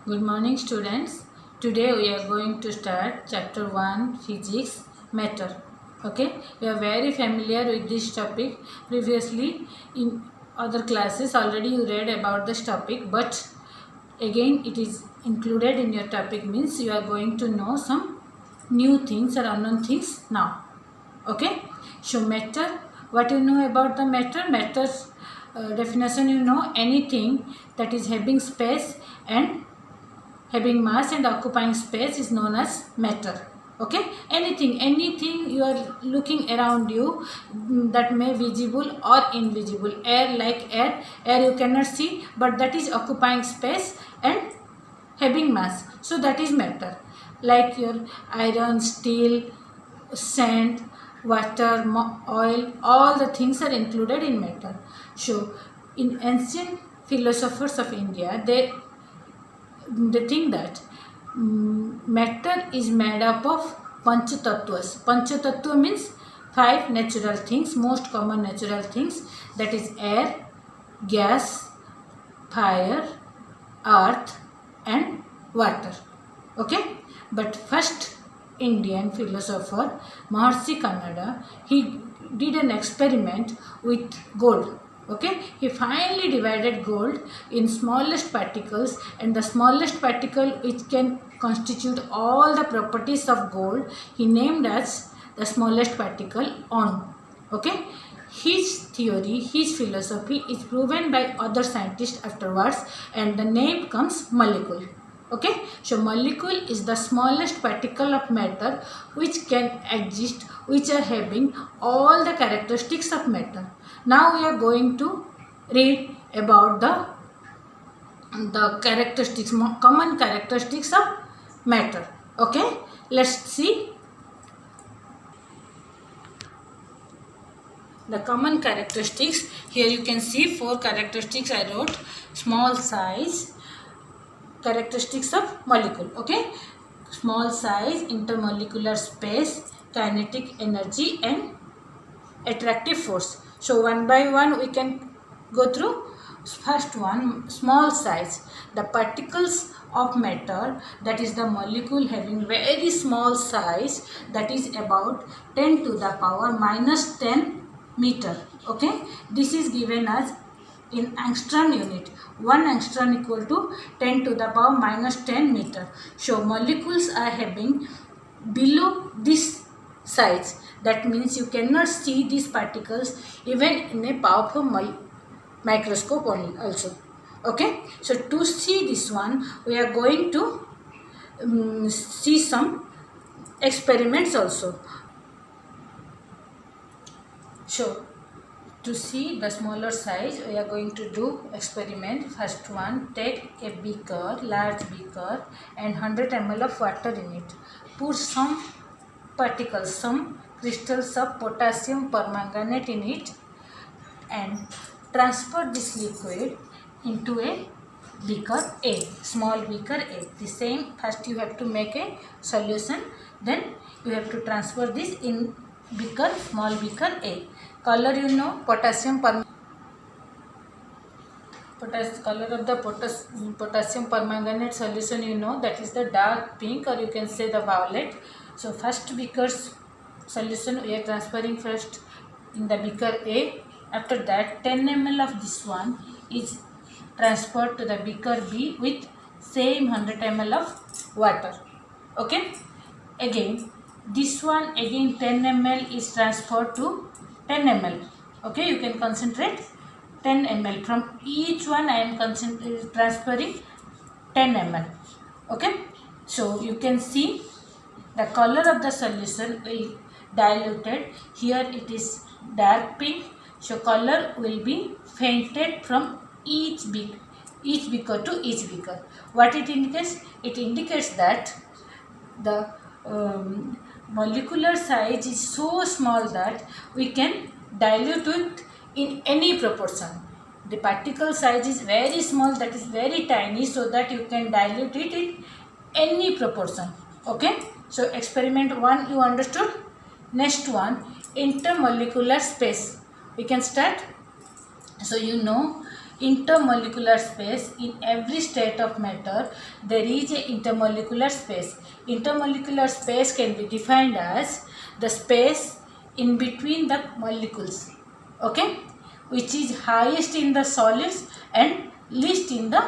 Good morning, students. Today we are going to start chapter 1 physics matter. Okay, we are very familiar with this topic. Previously in other classes already you read about this topic, but again it is included in your topic, means you are going to know some new things or unknown things now. Okay, so matter, what you know about the matter's definition, you know, anything that is having space and having mass and occupying space is known as matter. Okay, anything you are looking around you, that may visible or invisible. Air, like air you cannot see, but that is occupying space and having mass, so that is matter. Like your iron, steel, sand, water, oil, all the things are included in matter. So in ancient philosophers of India, they think that matter is made up of panchatatvas. Panchatattva means 5 natural things, most common natural things, that is air, gas, fire, earth and water. Okay, but first Indian philosopher Maharshi Kannada, he did an experiment with gold. Okay, he finally divided gold in smallest particles, and the smallest particle which can constitute all the properties of gold, he named as the smallest particle Anu. Okay, his theory, his philosophy is proven by other scientists afterwards, and the name comes molecule. Okay, so molecule is the smallest particle of matter which can exist, which are having all the characteristics of matter. Now we are going to read about the characteristics, common characteristics of matter. Okay, let's see the common characteristics. Here you can see 4 characteristics I wrote. Small size, characteristics of molecule. Okay, small size, intermolecular space, kinetic energy and attractive force. So one by one we can go through. First one, small size. The particles of matter, that is the molecule having very small size, that is about 10 to the power minus 10 meter. Okay, this is given as in angstrom unit. 1 angstrom equal to 10 to the power minus 10 meter. So molecules are having below this size. That means you cannot see these particles even in a powerful microscope also. Okay, so to see this one, we are going to see some experiments also. So to see the smaller size, we are going to do experiment. First one, take a beaker, large beaker, and 100 ml of water in it. Put some particles, some crystals of potassium permanganate in it, and transfer this liquid into a beaker A, small beaker A. The same, first you have to make a solution, then you have to transfer this in beaker, small beaker A. Color, you know, potassium color of the potassium permanganate solution, you know, that is the dark pink, or you can say the violet. So first beaker's solution we are transferring first in the beaker A. After that 10 ml of this one is transferred to the beaker B with same 100 ml of water. Okay, again this one, again 10 ml is transferred to 10 ml. Okay, you can concentrate 10 ml. From each one I am transferring 10 ml. Okay, so you can see the color of the solution will diluted. Here it is dark pink, so color will be fainted from each beaker to each beaker. What it indicates? It indicates that the molecular size is so small that we can dilute it in any proportion. The particle size is very small, that is very tiny, so that you can dilute it in any proportion. Okay, so experiment 1 you understood. Next one, intermolecular space. We can start. So you know, intermolecular space. In every state of matter, there is a intermolecular space. Intermolecular space can be defined as the space in between the molecules, okay, which is highest in the solids and least in the,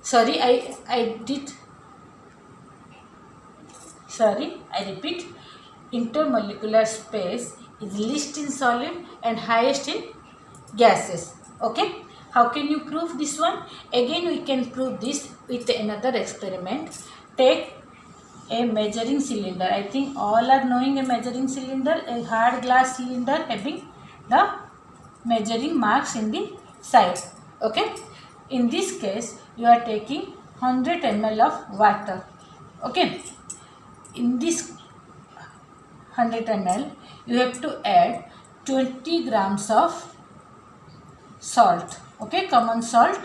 sorry, I repeat, intermolecular space is least in solid and highest in gases. Okay, how can you prove this one? Again we can prove this with another experiment. Take a measuring cylinder. I think all are knowing a measuring cylinder, a hard glass cylinder having the measuring marks in the side. Okay, in this case you are taking 100 ml of water. Okay, in this 100 ml you have to add 20 grams of salt. Okay, common salt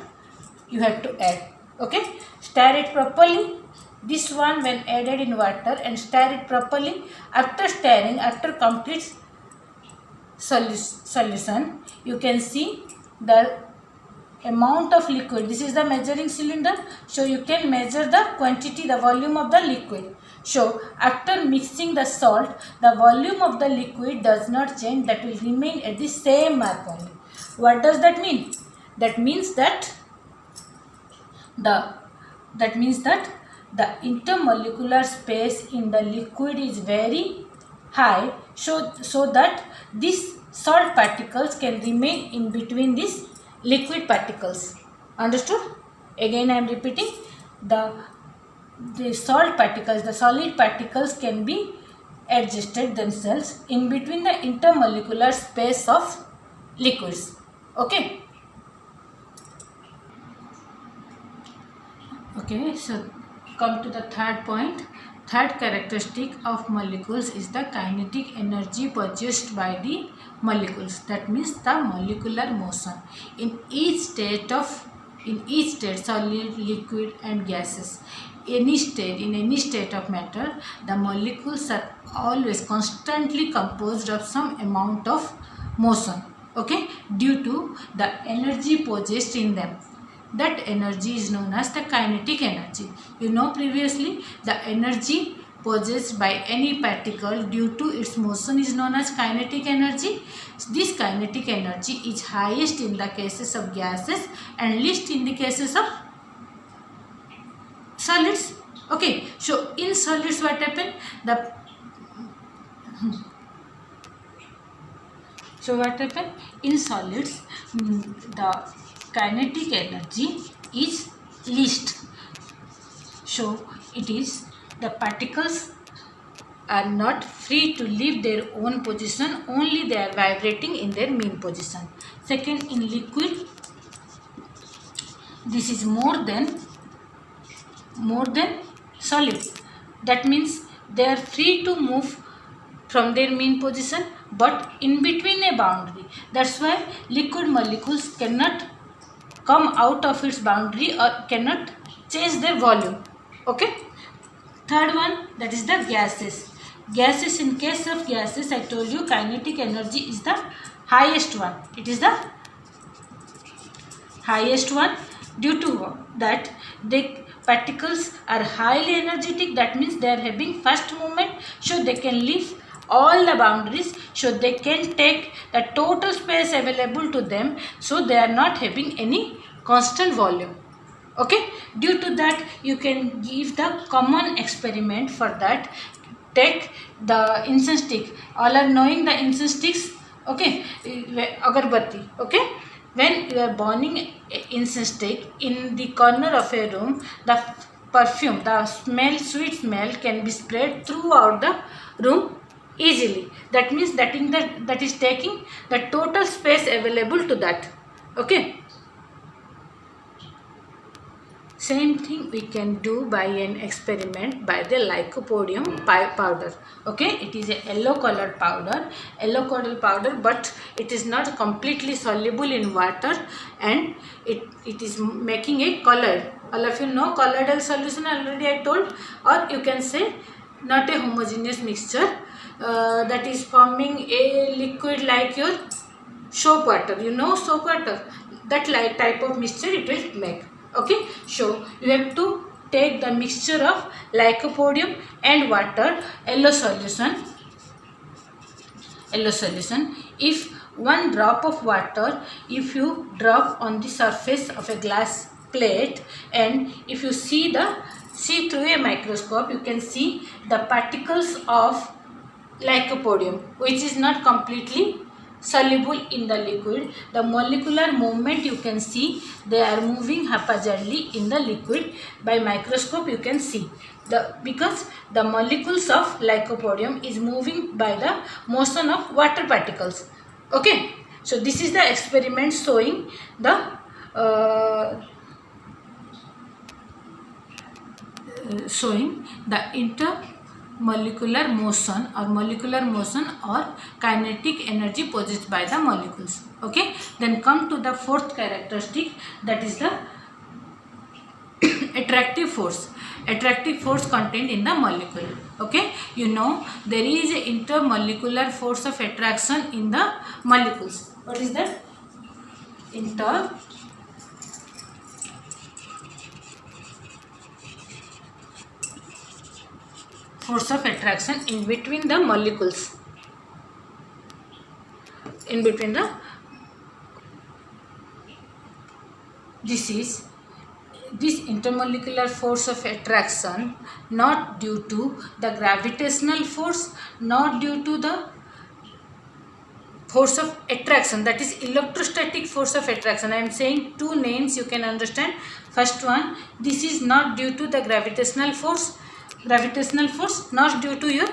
you have to add. Okay, stir it properly. This one when added in water and stir it properly. After stirring, after complete solution, you can see the amount of liquid. This is the measuring cylinder, so you can measure the quantity, the volume of the liquid. So after mixing the salt, the volume of the liquid does not change, that will remain at the same mark only. What does that mean? That means that the intermolecular space in the liquid is very high, so that these salt particles can remain in between these liquid particles. Understood? Again I am repeating, the salt particles, the solid particles can be adjusted themselves in between the intermolecular space of liquids. Okay. Okay, so come to the third point. Third characteristic of molecules is the kinetic energy produced by the molecules. That means the molecular motion. In each state, solid, liquid and gases, in any state of matter, the molecules are always constantly composed of some amount of motion. Okay, due to the energy possessed in them. That energy is known as the kinetic energy. You know previously, the energy possessed by any particle due to its motion is known as kinetic energy. This kinetic energy is highest in the cases of gases and least in the cases of solids. Okay, so in solids what happened? In solids, the kinetic energy is least. So it is, the particles are not free to leave their own position, only they are vibrating in their mean position. Second, in liquid, this is more than solid. That means they are free to move from their mean position, but in between a boundary. That's why liquid molecules cannot come out of its boundary or cannot change their volume. Okay. Third one, that is the gases. Gases, in case of gases, I told you kinetic energy is the highest one. It is the highest one due to that the particles are highly energetic. That means they are having first movement, so they can leave all the boundaries, so they can take the total space available to them, so they are not having any constant volume. Okay, due to that you can give the common experiment for that. Take the incense stick. All are knowing the incense sticks. Okay, agarbatti. Okay, when you are burning incense stick in the corner of a room, the perfume, the smell, sweet smell can be spread throughout the room easily. That means that is taking the total space available to that. Okay. Same thing we can do by an experiment by the lycopodium powder. Okay, it is a yellow colored powder, but it is not completely soluble in water, and it is making a colored. All of you know colloidal solution already I told, or you can say not a homogeneous mixture, that is forming a liquid like your soap water. You know soap water. that type of mixture it will make. Okay, so you have to take the mixture of lycopodium and water, yellow solution. If one drop of water, if you drop on the surface of a glass plate, and if you see through a microscope, you can see the particles of lycopodium, which is not completely soluble in the liquid. The molecular movement you can see, they are moving haphazardly in the liquid. By microscope you can see because the molecules of lycopodium is moving by the motion of water particles. Okay, so this is the experiment showing the intermolecular motion or kinetic energy possessed by the molecules. Okay, then come to the fourth characteristic, that is the attractive force contained in the molecule. Okay, you know there is a intermolecular force of attraction in the molecules. What is that? Force of attraction in between the molecules, this intermolecular force of attraction, not due to the gravitational force, not due to the force of attraction, that is electrostatic force of attraction. I am saying two names, you can understand. First one, this is not due to the gravitational force, not due to your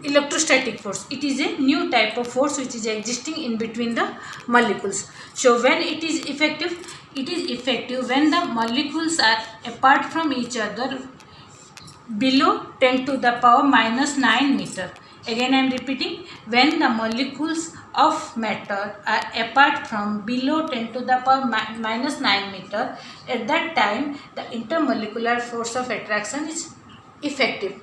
electrostatic force. It is a new type of force which is existing in between the molecules. So when it is effective when the molecules are apart from each other below 10 to the power minus 9 meter. Again I am repeating, when the molecules of matter are apart from below 10 to the power minus 9 meter, at that time the intermolecular force of attraction is effective.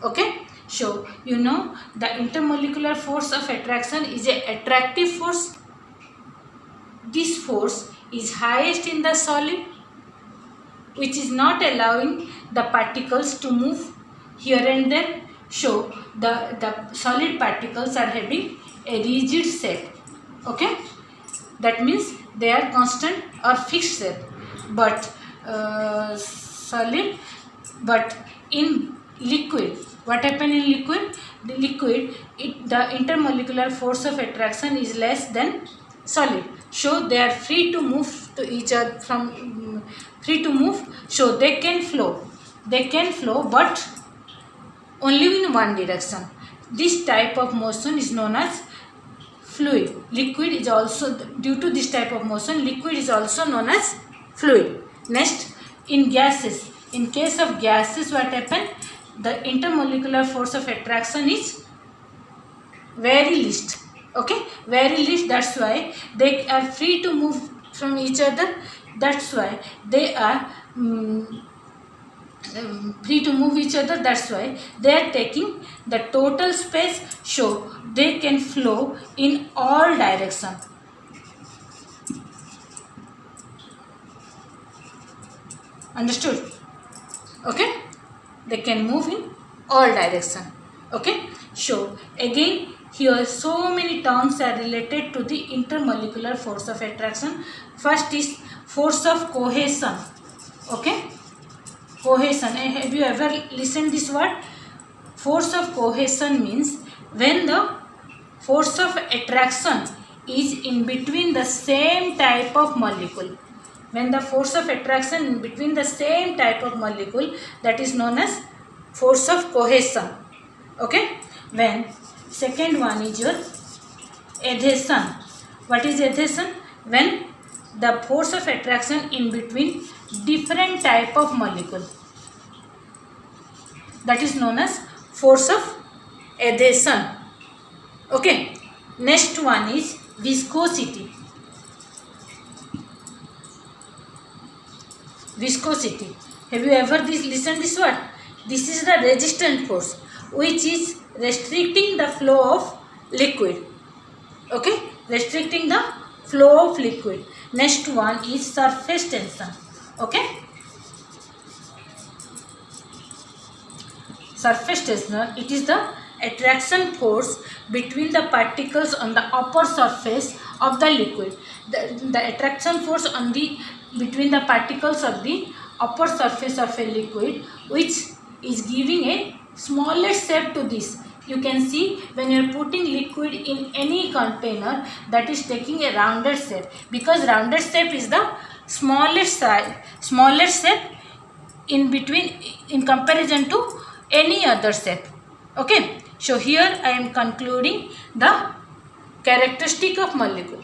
Okay, so you know the intermolecular force of attraction is an attractive force. This force is highest in the solid, which is not allowing the particles to move here and there. So the solid particles are having a rigid shape. Okay, that means they are constant or fixed shape. But in liquid, what happens in liquid? The liquid, the intermolecular force of attraction is less than solid. So they are free to move to each other so they can flow, but only in one direction. This type of motion is known as fluid. Liquid is also, due to this type of motion, liquid is also known as fluid. Next, in gases, in case of gases, what happens? The intermolecular force of attraction is very least. Okay, very least. That's why they are free to move from each other. That's why they are free to move each other. That's why they are taking the total space, so they can flow in all directions. Understood? Okay, they can move in all directions. Okay, so again here so many terms are related to the intermolecular force of attraction. First is force of cohesion. Okay, cohesion. Have you ever listened this word? Force of cohesion means when the force of attraction is in between the same type of molecule. When the force of attraction in between the same type of molecule, that is known as force of cohesion. Okay, when second one is your adhesion. What is adhesion? When the force of attraction in between different type of molecule, that is known as force of adhesion. Okay, next one is viscosity. Viscosity. Have you ever listened this word? This is the resistant force which is restricting the flow of liquid. Okay, restricting the flow of liquid. Next one is surface tension. Okay. Surface tension, it is the attraction force between the particles on the upper surface of the liquid. The attraction force between the particles of the upper surface of a liquid, which is giving a smallest shape to this. You can see when you are putting liquid in any container, that is taking a rounded shape, because rounded shape is the smallest size, smallest shape in between in comparison to any other shape. Okay, so here I am concluding the characteristic of molecule.